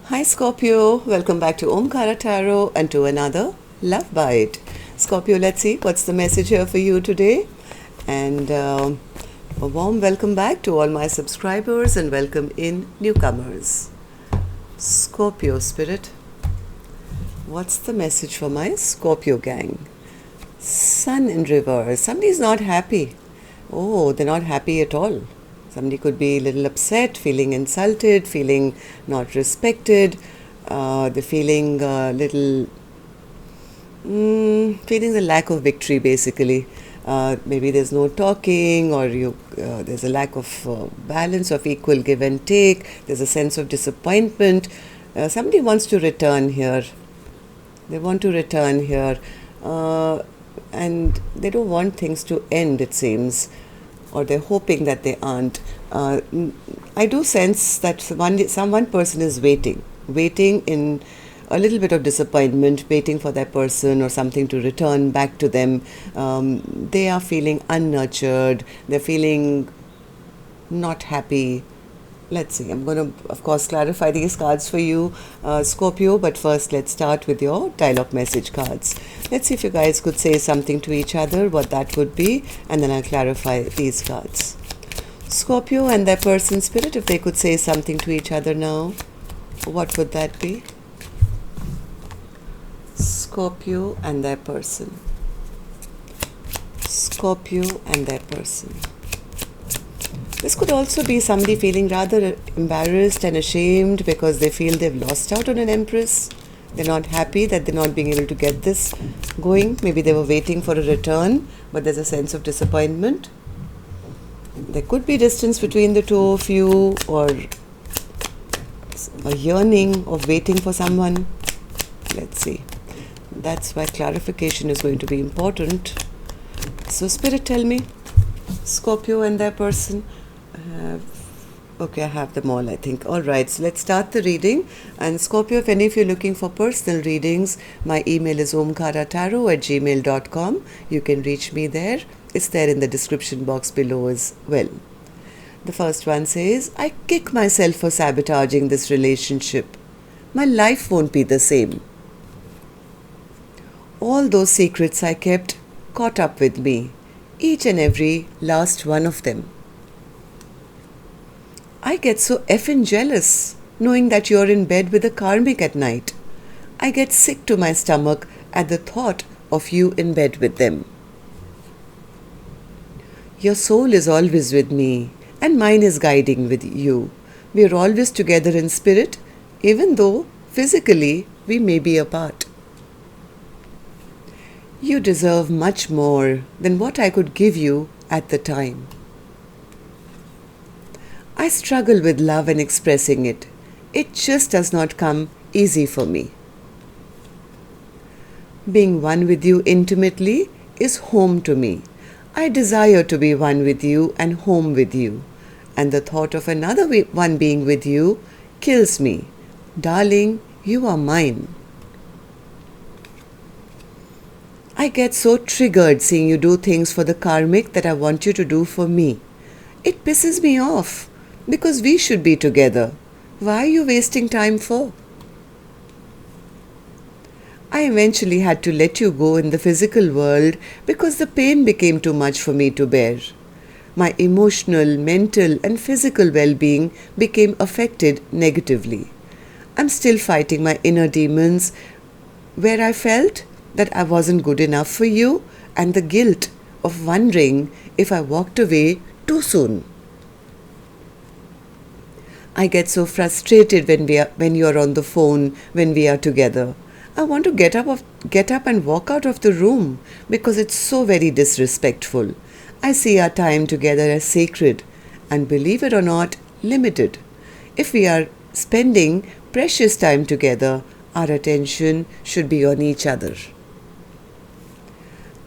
Hi Scorpio, welcome back to Omkaratarot and to another Love Bite. Scorpio, let's see what's the message here for you today. And a warm welcome back to all my subscribers and welcome in newcomers. Scorpio spirit, what's the message for my Scorpio gang? Sun in reverse. Somebody's not happy. Oh, they're not happy at all. Somebody could be a little upset, feeling insulted, feeling not respected. They're feeling a little, feeling the lack of victory basically. Maybe there's no talking, or there's a lack of balance of equal give and take. There's a sense of disappointment. Somebody wants to return here. They want to return here. And they don't want things to end, it seems. Or they're hoping that they aren't. I do sense that one person is waiting in a little bit of disappointment, waiting for that person or something to return back to them. They are feeling unnurtured. They're feeling not happy. Let's see. I'm going to, of course, clarify these cards for you, Scorpio. But first, let's start with your dialogue message cards. Let's see if you guys could say something to each other, what that would be, and then I'll clarify these cards. Scorpio and their person spirit, if they could say something to each other now, what would that be? Scorpio and their person. Scorpio and their person. This could also be somebody feeling rather embarrassed and ashamed because they feel they've lost out on an empress. They're not happy that they're not being able to get this going. Maybe they were waiting for a return, but there's a sense of disappointment. There could be distance between the two of you, or a yearning of waiting for someone. Let's see. That's why clarification is going to be important. So Spirit, tell me, Scorpio and their person. Okay, I have them all, I think. All right, so let's start the reading. And Scorpio, if any of you are looking for personal readings, my email is omkaratarot@gmail.com. You can reach me there. It's there in the description box below as well. The first one says, I kick myself for sabotaging this relationship. My life won't be the same. All those secrets I kept caught up with me, each and every last one of them. I get so effing jealous knowing that you're in bed with a karmic at night. I get sick to my stomach at the thought of you in bed with them. Your soul is always with me, and mine is guiding with you. We are always together in spirit, even though physically we may be apart. You deserve much more than what I could give you at the time. I struggle with love and expressing it. It just does not come easy for me. Being one with you intimately is home to me. I desire to be one with you and home with you. And the thought of another one being with you kills me. Darling, you are mine. I get so triggered seeing you do things for the karmic that I want you to do for me. It pisses me off. Because we should be together. Why are you wasting time for? I eventually had to let you go in the physical world because the pain became too much for me to bear. My emotional, mental and physical well-being became affected negatively. I'm still fighting my inner demons where I felt that I wasn't good enough for you, and the guilt of wondering if I walked away too soon. I get so frustrated when you are on the phone when we are together. I want to get up and walk out of the room because it's so very disrespectful. I see our time together as sacred and, believe it or not, limited. If we are spending precious time together, our attention should be on each other.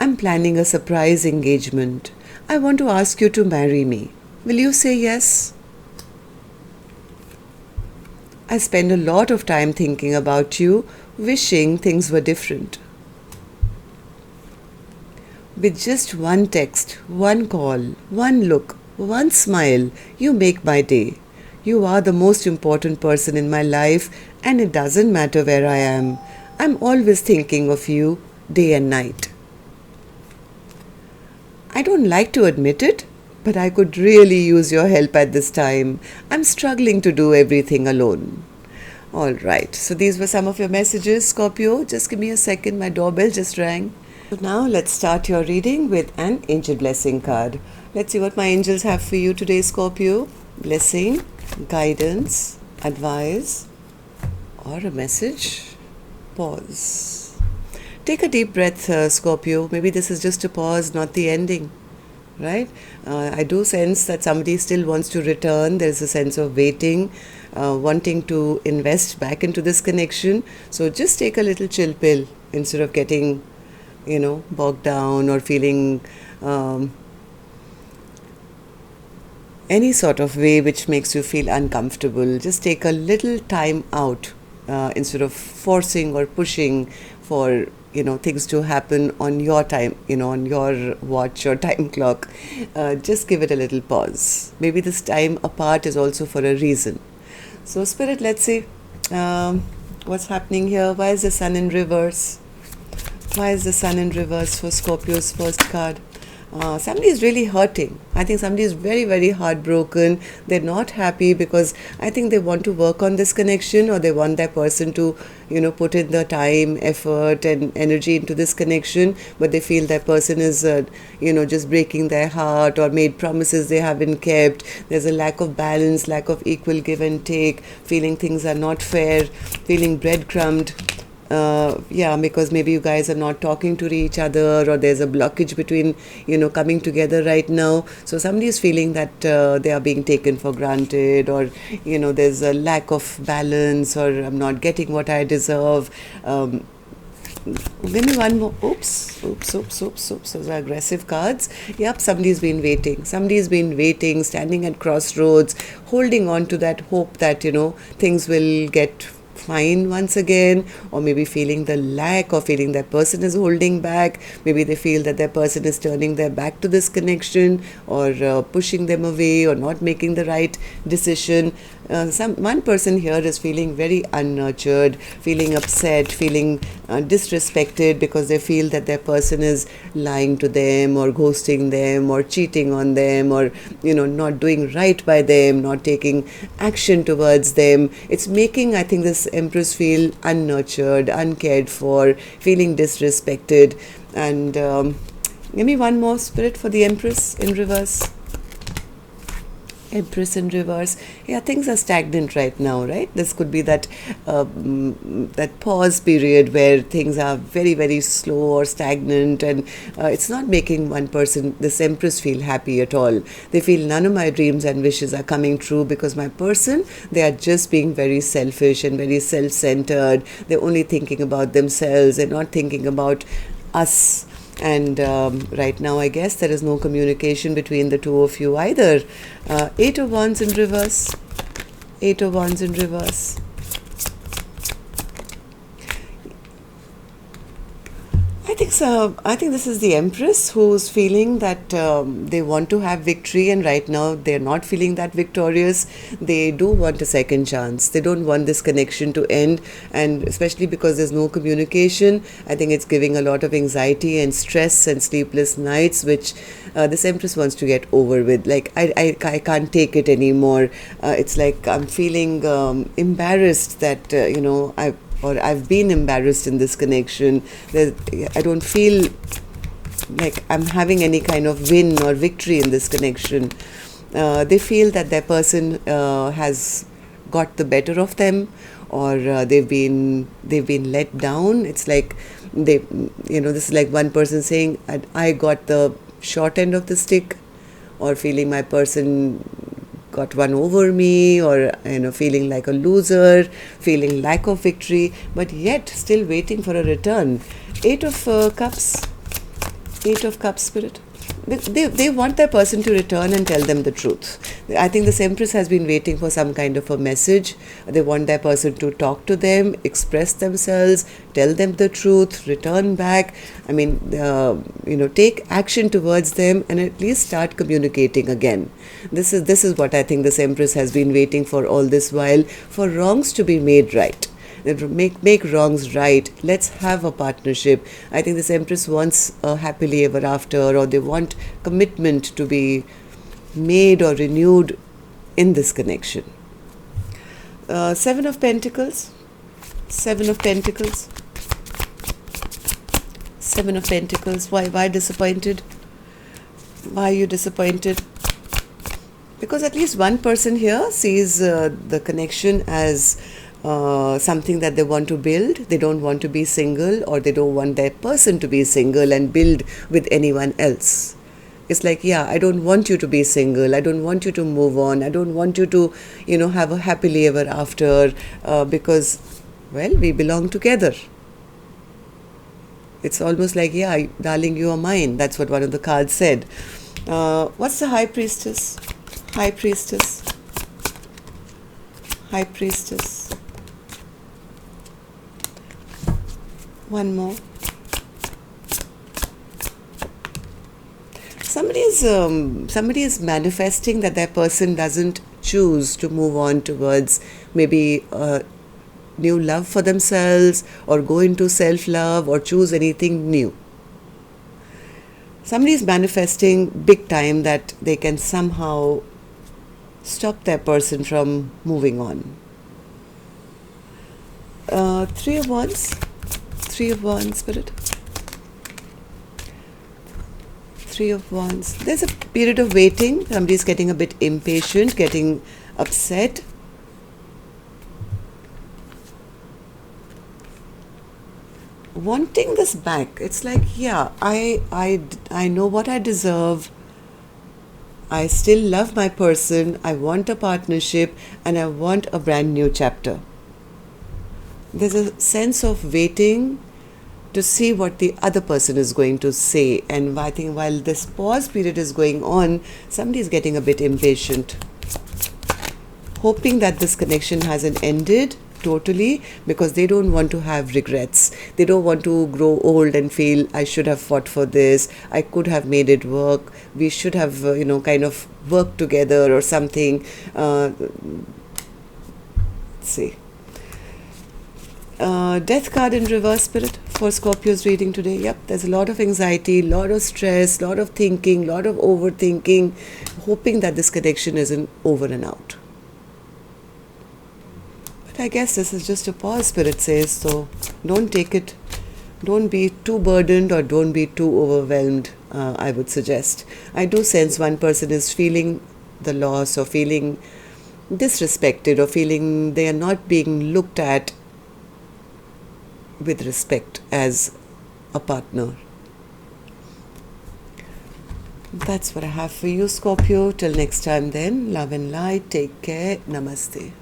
I'm planning a surprise engagement. I want to ask you to marry me. Will you say yes? I spend a lot of time thinking about you, wishing things were different. With just one text, one call, one look, one smile, you make my day. You are the most important person in my life, and it doesn't matter where I am. I'm always thinking of you, day and night. I don't like to admit it, but I could really use your help at this time. I'm struggling to do everything alone. All right, so these were some of your messages, Scorpio. Just give me a second, my doorbell just rang. So now let's start your reading with an angel blessing card. Let's see what my angels have for you today, Scorpio. Blessing, guidance, advice, or a message. Pause. Take a deep breath, Scorpio. Maybe this is just a pause, not the ending, right? I do sense that somebody still wants to return. There's a sense of waiting, wanting to invest back into this connection. So just take a little chill pill instead of getting, bogged down or feeling any sort of way which makes you feel uncomfortable. Just take a little time out instead of forcing or pushing for things to happen on your time, on your watch or time clock. Just give it a little pause. Maybe this time apart is also for a reason. So Spirit, let's see what's happening here. Why is the Sun in reverse? Why is the Sun in reverse for Scorpio's first card? Somebody is really hurting. I think somebody is very, very heartbroken. They're not happy because I think they want to work on this connection, or they want that person to, put in the time, effort and energy into this connection, but they feel that person is, just breaking their heart or made promises they haven't kept. There's a lack of balance, lack of equal give and take, feeling things are not fair, feeling breadcrumbed. Because maybe you guys are not talking to each other, or there's a blockage between, coming together right now. So somebody is feeling that they are being taken for granted, or, there's a lack of balance, or I'm not getting what I deserve. Give me one more. Oops. Those are aggressive cards. Yep, somebody's been waiting. Somebody's been waiting, standing at crossroads, holding on to that hope that, things will get fine once again, or maybe feeling the lack, or feeling that person is holding back. Maybe they feel that that person is turning their back to this connection, or pushing them away, or not making the right decision. One person here is feeling very unnurtured, feeling upset, feeling disrespected because they feel that their person is lying to them, or ghosting them, or cheating on them, or not doing right by them, not taking action towards them. It's making, I think, this Empress feel unnurtured, uncared for, feeling disrespected. And give me one more, Spirit, for the Empress in reverse. Empress in reverse. Yeah, things are stagnant right now, right? This could be that that pause period where things are very, very slow or stagnant, and it's not making one person, this Empress, feel happy at all. They feel none of my dreams and wishes are coming true because my person, they are just being very selfish and very self-centered. They're only thinking about themselves. They're not thinking about us. And right now, I guess there is no communication between the two of you either. Eight of Wands in reverse. Eight of Wands in reverse. I think this is the Empress who's feeling that they want to have victory, and right now they're not feeling that victorious. They do want a second chance. They don't want this connection to end, and especially because there's no communication, I think it's giving a lot of anxiety and stress and sleepless nights, which this Empress wants to get over with. Like, I can't take it anymore. It's like I'm feeling embarrassed that, I've been embarrassed in this connection. I don't feel like I'm having any kind of win or victory in this connection. They feel that their person has got the better of them, or they've been let down. It's like this is like one person saying, I got the short end of the stick, or feeling my person got one over me, or feeling like a loser, feeling lack of victory, but yet still waiting for a return. Eight of Cups, Spirit. they want their person to return and tell them the truth. I think this Empress has been waiting for some kind of a message. They want their person to talk to them, express themselves, tell them the truth, return back. I mean, take action towards them and at least start communicating again. This is what I think this Empress has been waiting for all this while, for wrongs to be made right. Make wrongs right. Let's have a partnership. I think this Empress wants a happily ever after, or they want commitment to be made or renewed in this connection. Seven of Pentacles. Seven of Pentacles. Seven of Pentacles. Why disappointed? Why are you disappointed? Because at least one person here sees the connection as something that they want to build. They don't want to be single, or they don't want their person to be single and build with anyone else. It's like, yeah, I don't want you to be single. I don't want you to move on. I don't want you to, have a happily ever after because, well, we belong together. It's almost like, yeah, darling, you are mine. That's what one of the cards said. What's the High Priestess? High Priestess. High Priestess. One more. Somebody is manifesting that their person doesn't choose to move on towards maybe a new love for themselves, or go into self-love, or choose anything new. Somebody is manifesting big time that they can somehow stop their person from moving on. Three of Wands. Three of Wands, Spirit. Three of Wands. There's a period of waiting. Somebody's getting a bit impatient, getting upset. Wanting this back. It's like, yeah, I know what I deserve. I still love my person. I want a partnership, and I want a brand new chapter. There's a sense of waiting to see what the other person is going to say. And I think while this pause period is going on, somebody is getting a bit impatient, hoping that this connection hasn't ended totally, because they don't want to have regrets. They don't want to grow old and feel, I should have fought for this, I could have made it work, we should have kind of worked together or something. Let's see. Death card in reverse, Spirit, for Scorpio's reading today. Yep, there's a lot of anxiety, lot of stress, lot of thinking, lot of overthinking, hoping that this connection isn't over and out. But I guess this is just a pause, Spirit says, so don't take it, don't be too burdened or don't be too overwhelmed, I would suggest. I do sense one person is feeling the loss, or feeling disrespected, or feeling they are not being looked at with respect as a partner. That's what I have for you, Scorpio. Till next time then, love and light. Take care. Namaste.